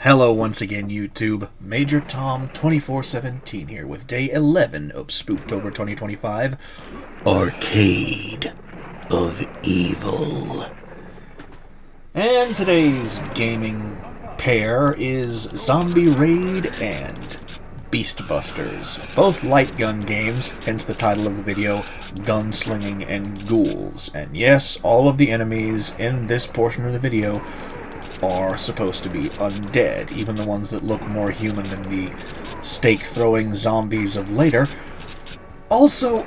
Hello once again, YouTube. Major Tom 2417 here with day 11 of SpoopTober 2025, Arcade of Evil. And today's gaming pair is Zombie Raid and Beast Busters, both light gun games, hence the title of the video, Gunslinging and Ghouls. And yes, all of the enemies in this portion of the video are supposed to be undead, even the ones that look more human than the stake-throwing zombies of later. Also,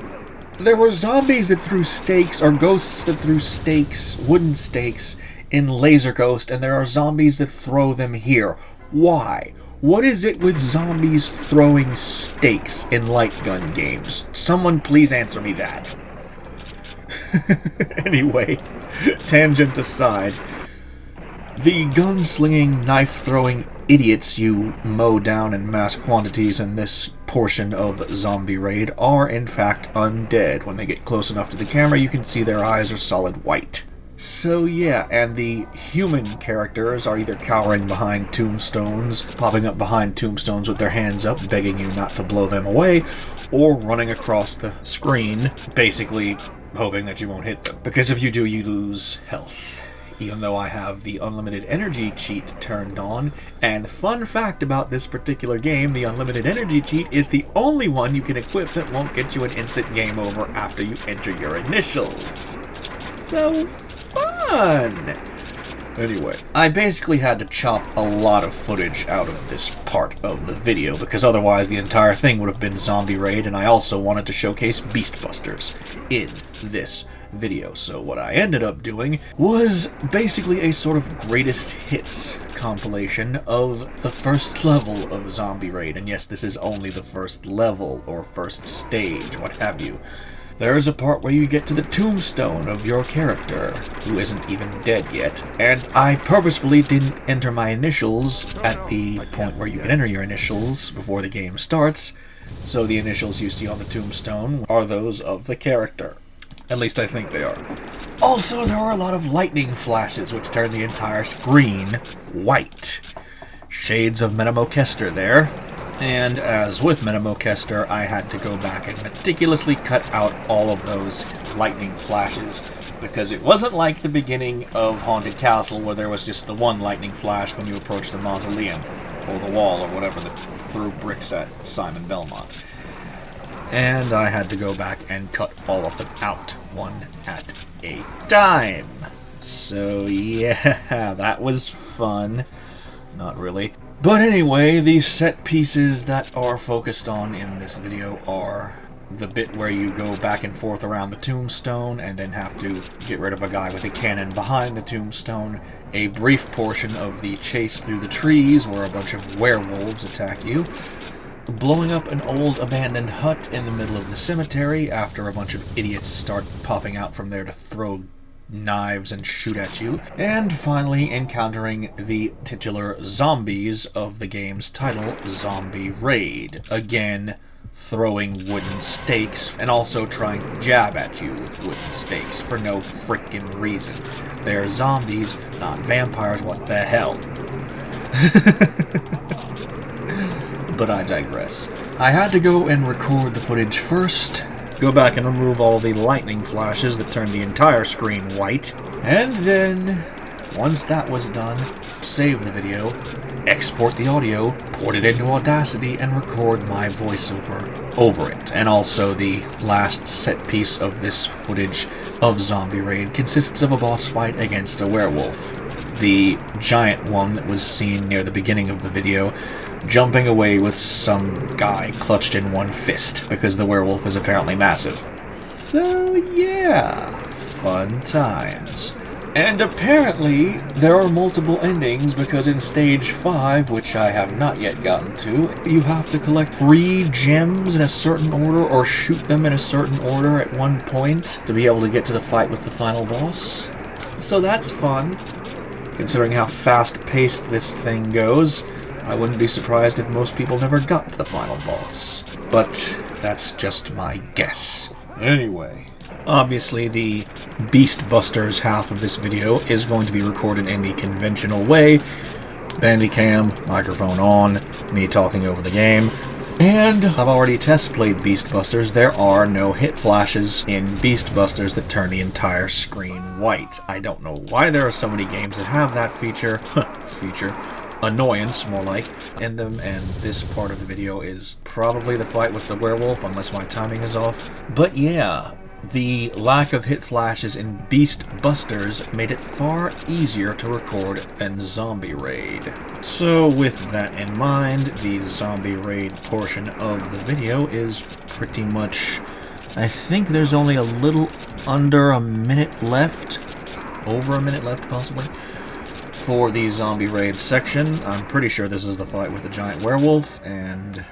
there were zombies that threw stakes, or ghosts that threw stakes, wooden stakes, in Laser Ghost, and there are zombies that throw them here. Why? What is it with zombies throwing stakes in light gun games? Someone please answer me that. Anyway, tangent aside, the gunslinging, knife-throwing idiots you mow down in mass quantities in this portion of Zombie Raid are, in fact, undead. When they get close enough to the camera, you can see their eyes are solid white. So yeah, and the human characters are either cowering behind tombstones, popping up behind tombstones with their hands up, begging you not to blow them away, or running across the screen, basically hoping that you won't hit them. Because if you do, you lose health. Even though I have the unlimited energy cheat turned on, and fun fact about this particular game, the unlimited energy cheat is the only one you can equip that won't get you an instant game over after you enter your initials. So fun! Anyway, I basically had to chop a lot of footage out of this part of the video, because otherwise the entire thing would have been Zombie Raid, and I also wanted to showcase Beast Busters in this video. So what I ended up doing was basically a sort of greatest hits compilation of the first level of Zombie Raid. And yes, this is only the first level, or first stage, what have you. There is a part where you get to the tombstone of your character, who isn't even dead yet, and I purposefully didn't enter my initials at the point where you can enter your initials before the game starts, so the initials you see on the tombstone are those of the character. At least I think they are. Also, there were a lot of lightning flashes, which turned the entire screen white. Shades of Metamokester there. And as with Metamokester, I had to go back and meticulously cut out all of those lightning flashes, because it wasn't like the beginning of Haunted Castle, where there was just the one lightning flash when you approach the mausoleum, or the wall, or whatever that threw bricks at Simon Belmont. And I had to go back and cut all of them out, one at a time. So yeah, that was fun. Not really. But anyway, the set pieces that are focused on in this video are the bit where you go back and forth around the tombstone and then have to get rid of a guy with a cannon behind the tombstone, a brief portion of the chase through the trees where a bunch of werewolves attack you, blowing up an old abandoned hut in the middle of the cemetery after a bunch of idiots start popping out from there to throw knives and shoot at you, and finally encountering the titular zombies of the game's title, Zombie Raid. Again, throwing wooden stakes, and also trying to jab at you with wooden stakes for no frickin' reason. They're zombies, not vampires, what the hell. But I digress. I had to go and record the footage first, go back and remove all the lightning flashes that turned the entire screen white, and then, once that was done, save the video, export the audio, port it into Audacity, and record my voiceover over it. And also the last set piece of this footage of Zombie Raid consists of a boss fight against a werewolf. The giant one that was seen near the beginning of the video, jumping away with some guy clutched in one fist, because the werewolf is apparently massive. So yeah, fun times. And apparently, there are multiple endings, because in Stage 5, which I have not yet gotten to, you have to collect 3 gems in a certain order, or shoot them in a certain order at one point, to be able to get to the fight with the final boss. So that's fun. Considering how fast-paced this thing goes, I wouldn't be surprised if most people never got to the final boss. But that's just my guess. Anyway, obviously the Beast Busters half of this video is going to be recorded in the conventional way, Bandicam, microphone on, me talking over the game. And I've already test played Beast Busters. There are no hit flashes in Beast Busters that turn the entire screen white. I don't know why there are so many games that have that feature. Annoyance, more like, in them, and this part of the video is probably the fight with the werewolf, unless my timing is off. But yeah, the lack of hit flashes in Beast Busters made it far easier to record than Zombie Raid. So with that in mind, the Zombie Raid portion of the video is pretty much... I think there's only a little under a minute left, over a minute left possibly, for the Zombie Raid section. I'm pretty sure this is the fight with the giant werewolf, and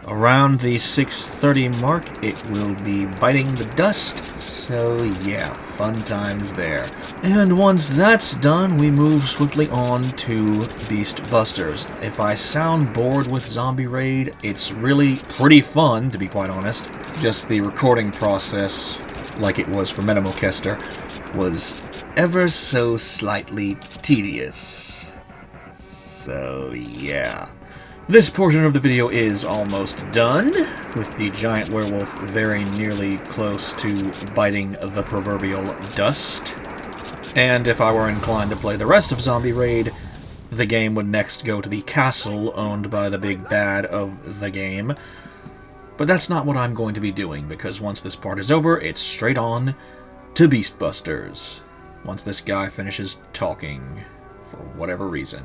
around the 6:30 mark, it will be biting the dust. So yeah, fun times there. And once that's done, we move swiftly on to Beast Busters. If I sound bored with Zombie Raid, it's really pretty fun, to be quite honest. Just the recording process, like it was for Metamokester, was ever so slightly tedious. So yeah. This portion of the video is almost done, with the giant werewolf very nearly close to biting the proverbial dust. And if I were inclined to play the rest of Zombie Raid, the game would next go to the castle owned by the big bad of the game. But that's not what I'm going to be doing, because once this part is over, it's straight on to Beast Busters. Once this guy finishes talking, for whatever reason.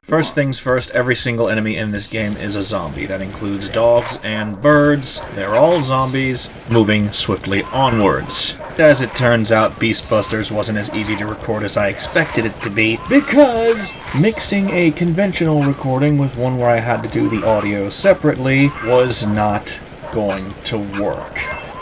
First things first, every single enemy in this game is a zombie. That includes dogs and birds. They're all zombies, moving swiftly onwards. As it turns out, Beast Busters wasn't as easy to record as I expected it to be, because mixing a conventional recording with one where I had to do the audio separately was not going to work.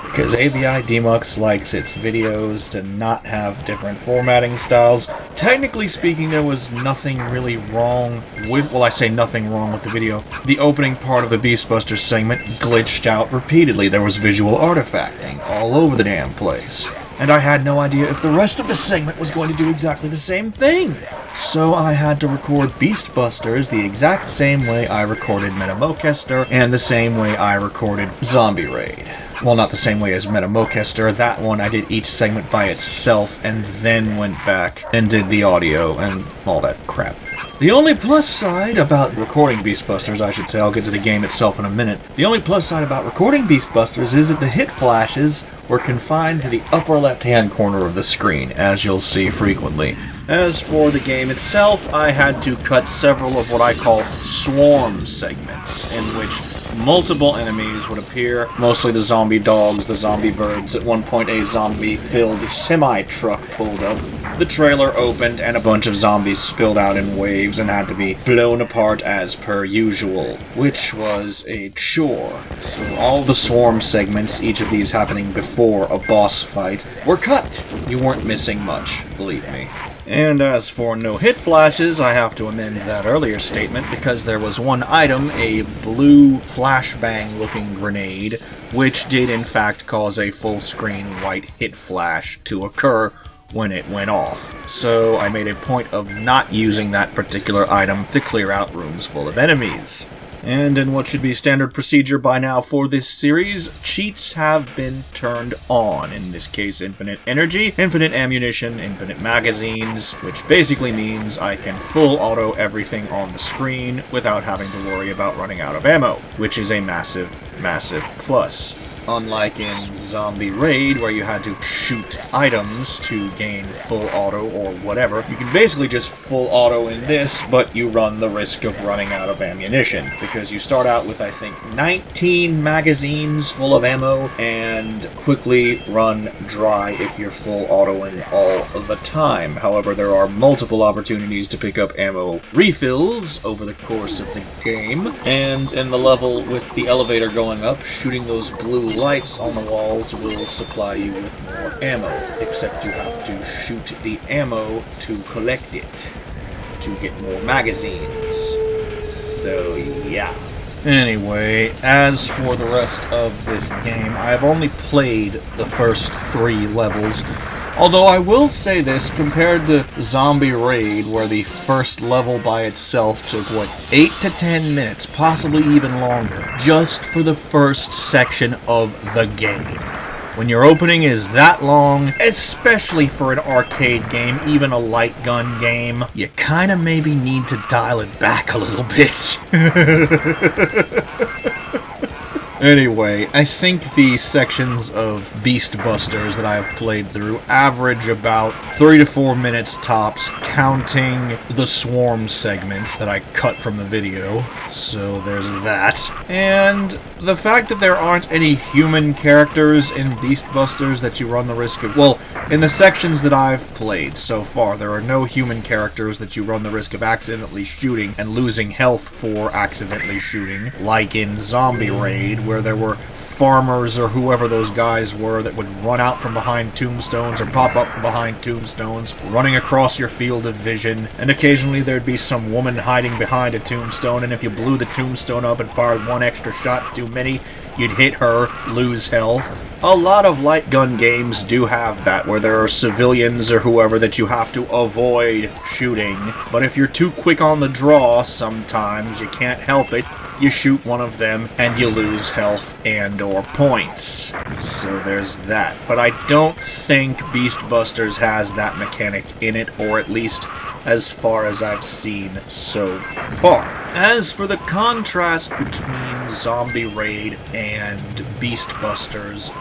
Because AVI Demux likes its videos to not have different formatting styles. Technically speaking, there was nothing really wrong with... Well, I say nothing wrong with the video. The opening part of the Beast Busters segment glitched out repeatedly. There was visual artifacting all over the damn place. And I had no idea if the rest of the segment was going to do exactly the same thing. So I had to record Beast Busters the exact same way I recorded Metamokester, and the same way I recorded Zombie Raid. Well, not the same way as Metamokester. That one I did each segment by itself, and then went back and did the audio and all that crap. The only plus side about recording Beast Busters, I should say, I'll get to the game itself in a minute. The only plus side about recording Beast Busters is that the hit flashes were confined to the upper left-hand corner of the screen, as you'll see frequently. As for the game itself, I had to cut several of what I call swarm segments, in which multiple enemies would appear, mostly the zombie dogs, the zombie birds. At one point, a zombie-filled semi-truck pulled up. The trailer opened, and a bunch of zombies spilled out in waves and had to be blown apart as per usual, which was a chore. So all the swarm segments, each of these happening before a boss fight, were cut. You weren't missing much, believe me. And as for no hit flashes, I have to amend that earlier statement because there was one item, a blue flashbang looking grenade, which did in fact cause a full screen white hit flash to occur when it went off. So I made a point of not using that particular item to clear out rooms full of enemies. And in what should be standard procedure by now for this series, cheats have been turned on. In this case, infinite energy, infinite ammunition, infinite magazines, which basically means I can full auto everything on the screen without having to worry about running out of ammo, which is a massive, massive plus. Unlike in Zombie Raid, where you had to shoot items to gain full auto or whatever, you can basically just full auto in this, but you run the risk of running out of ammunition, because you start out with, I think, 19 magazines full of ammo, and quickly run dry if you're full autoing all the time. However, there are multiple opportunities to pick up ammo refills over the course of the game, and in the level with the elevator going up, shooting those blue lights on the walls will supply you with more ammo, except you have to shoot the ammo to collect it, to get more magazines. So yeah. Anyway, as for the rest of this game, I've only played the first 3 levels, Although I will say this, compared to Zombie Raid, where the first level by itself took, what, 8 to 10 minutes, possibly even longer, just for the first section of the game. When your opening is that long, especially for an arcade game, even a light gun game, you kinda maybe need to dial it back a little bit. Anyway, I think the sections of Beast Busters that I have played through average about 3 to 4 minutes tops, counting the swarm segments that I cut from the video. So there's that. And the fact that there aren't any human characters in Beast Busters that you run the risk of... Well, in the sections that I've played so far, there are no human characters that you run the risk of accidentally shooting and losing health for accidentally shooting, like in Zombie Raid, where there were farmers or whoever those guys were that would run out from behind tombstones or pop up from behind tombstones, running across your field of vision, and occasionally there'd be some woman hiding behind a tombstone, and if you blew the tombstone up and fired one extra shot too many, you'd hit her, lose health. A lot of light gun games do have that, where there are civilians or whoever that you have to avoid shooting, but if you're too quick on the draw, sometimes you can't help it, you shoot one of them and you lose health and or points. So there's that. But I don't think Beast Busters has that mechanic in it, or at least as far as I've seen so far. As for the contrast between Zombie Raid and Beast Busters,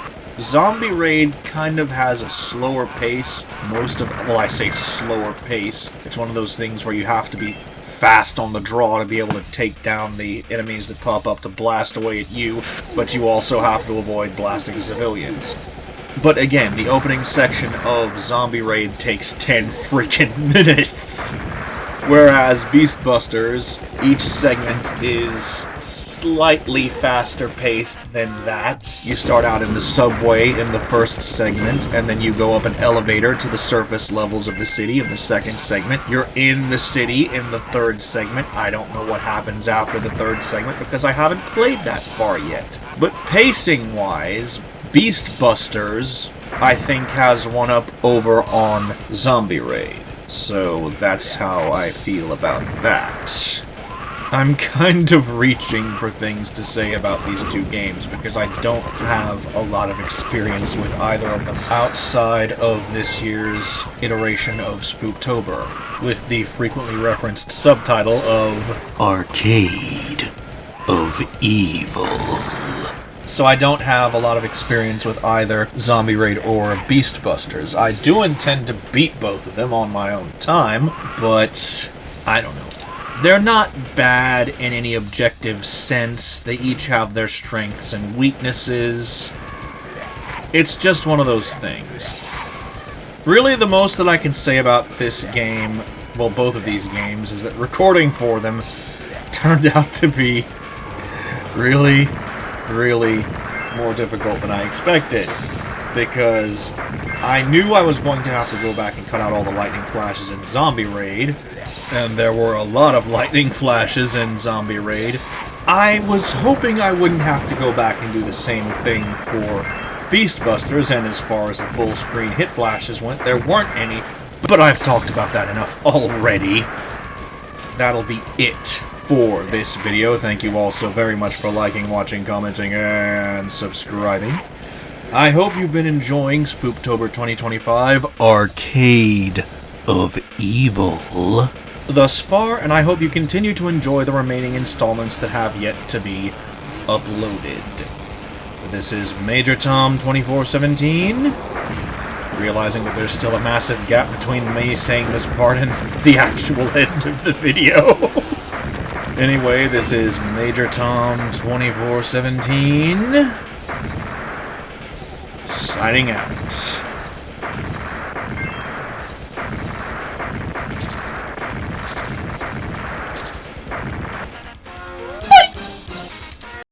Zombie Raid kind of has a slower pace. Well, I say slower pace. It's one of those things where you have to be fast on the draw to be able to take down the enemies that pop up to blast away at you, but you also have to avoid blasting civilians. But again, the opening section of Zombie Raid takes 10 freaking minutes. Whereas Beast Busters, each segment is slightly faster paced than that. You start out in the subway in the first segment, and then you go up an elevator to the surface levels of the city in the second segment. You're in the city in the third segment. I don't know what happens after the third segment because I haven't played that far yet. But pacing-wise, Beast Busters, I think, has one up over on Zombie Raid. So that's how I feel about that. I'm kind of reaching for things to say about these two games because I don't have a lot of experience with either of them outside of this year's iteration of SpoopTober, with the frequently referenced subtitle of Arcade of Evil. So I don't have a lot of experience with either Zombie Raid or Beast Busters. I do intend to beat both of them on my own time, but I don't know. They're not bad in any objective sense. They each have their strengths and weaknesses. It's just one of those things. Really, the most that I can say about this game, well, both of these games, is that recording for them turned out to be really more difficult than I expected, because I knew I was going to have to go back and cut out all the lightning flashes in Zombie Raid, and there were a lot of lightning flashes in Zombie Raid. I was hoping I wouldn't have to go back and do the same thing for Beast Busters, and as far as the full screen hit flashes went, there weren't any, but I've talked about that enough already. That'll be it for this video. Thank you all so very much for liking, watching, commenting, and subscribing. I hope you've been enjoying SpoopTober 2025 Arcade of Evil thus far, and I hope you continue to enjoy the remaining installments that have yet to be uploaded. This is Major Tom 2417, realizing that there's still a massive gap between me saying this part and the actual end of the video. Anyway, this is Major Tom 2417, signing out.